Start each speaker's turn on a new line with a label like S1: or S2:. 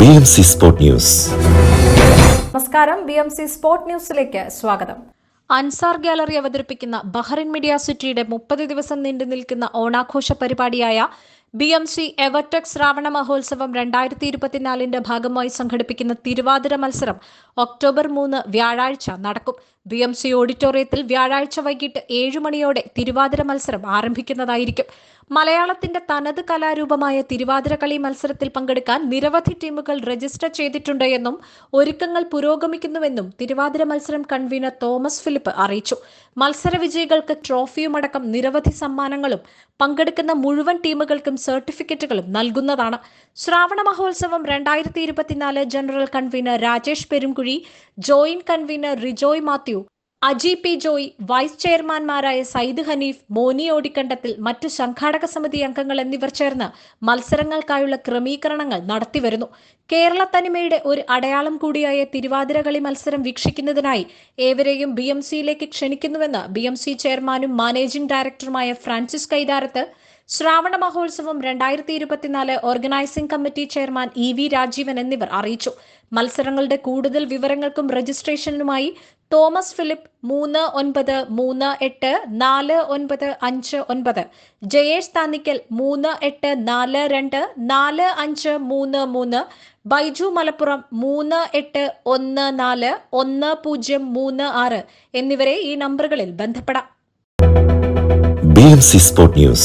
S1: BMC Sport News.
S2: നമസ്കാരം, BMC sport ന്യൂസിലേക്ക് സ്വാഗതം.
S3: അൻസാർ ഗാലറി അവതരിപ്പിക്കുന്ന ബഹ്റിൻ മീഡിയ സിറ്റിയുടെ 30 ദിവസം നീണ്ടു നിൽക്കുന്ന ഓണാഘോഷ പരിപാടിയായ BMC എവർടെക്സ് ശ്രാവണ മഹോത്സവം 2024 ഭാഗമായി സംഘടിപ്പിക്കുന്ന തിരുവാതിര മത്സരം ഒക്ടോബർ 3 വ്യാഴാഴ്ച നടക്കും. BMC ഓഡിറ്റോറിയത്തിൽ വ്യാഴാഴ്ച വൈകിട്ട് 7 മണിയോടെ തിരുവാതിര മത്സരം ആരംഭിക്കുന്നതായിരിക്കും. മലയാളത്തിന്റെ തനത് കലാരൂപമായ തിരുവാതിര കളി മത്സരത്തിൽ പങ്കെടുക്കാൻ നിരവധി ടീമുകൾ രജിസ്റ്റർ ചെയ്തിട്ടുണ്ട് എന്നും ഒരുക്കങ്ങൾ പുരോഗമിക്കുന്നുവെന്നും തിരുവാതിര മത്സരം കൺവീനർ തോമസ് ഫിലിപ്പ് അറിയിച്ചു. മത്സര വിജയികൾക്ക് ട്രോഫിയുമടക്കം നിരവധി സമ്മാനങ്ങളും പങ്കെടുക്കുന്ന മുഴുവൻ ടീമുകൾക്കും സർട്ടിഫിക്കറ്റുകളും നൽകുന്നതാണ്. ശ്രാവണ മഹോത്സവം 2024 general convener Rajesh Perumkuzhi, joint convener Rijoy Mathew, Aji P Joy, vice ചെയർമാൻമാരായ സയ്യിദ് ഹനീഫ്, മോനി ഓടിക്കണ്ടത്തിൽ, മറ്റു സംഘാടക സമിതി അംഗങ്ങൾ എന്നിവർ ചേർന്ന് മത്സരങ്ങൾക്കായുള്ള ക്രമീകരണങ്ങൾ നടത്തിവരുന്നു. കേരള തനിമയുടെ ഒരു അടയാളം കൂടിയായ തിരുവാതിരകളി മത്സരം വീക്ഷിക്കുന്നതിനായി ഏവരെയും BMCയിലേക്ക് ക്ഷണിക്കുന്നുവെന്ന് BMC ചെയർമാനും മാനേജിംഗ് ഡയറക്ടറുമായ ഫ്രാൻസിസ് കൈതാരത്ത്, ശ്രാവണ മഹോത്സവം 2024 organising committee chairman EV Rajeevan എന്നിവർ അറിയിച്ചു. മത്സരങ്ങളുടെ കൂടുതൽ വിവരങ്ങൾക്കും രജിസ്ട്രേഷനുമായി തോമസ് ഫിലിപ്പ് 39484959, ജയേഷ് താന്നിക്കൽ 38424533, ബൈജു മലപ്പുറം 38141036 എന്നിവരെ ഈ നമ്പറുകളിൽ ബന്ധപ്പെടാം.
S1: BMC Sport News.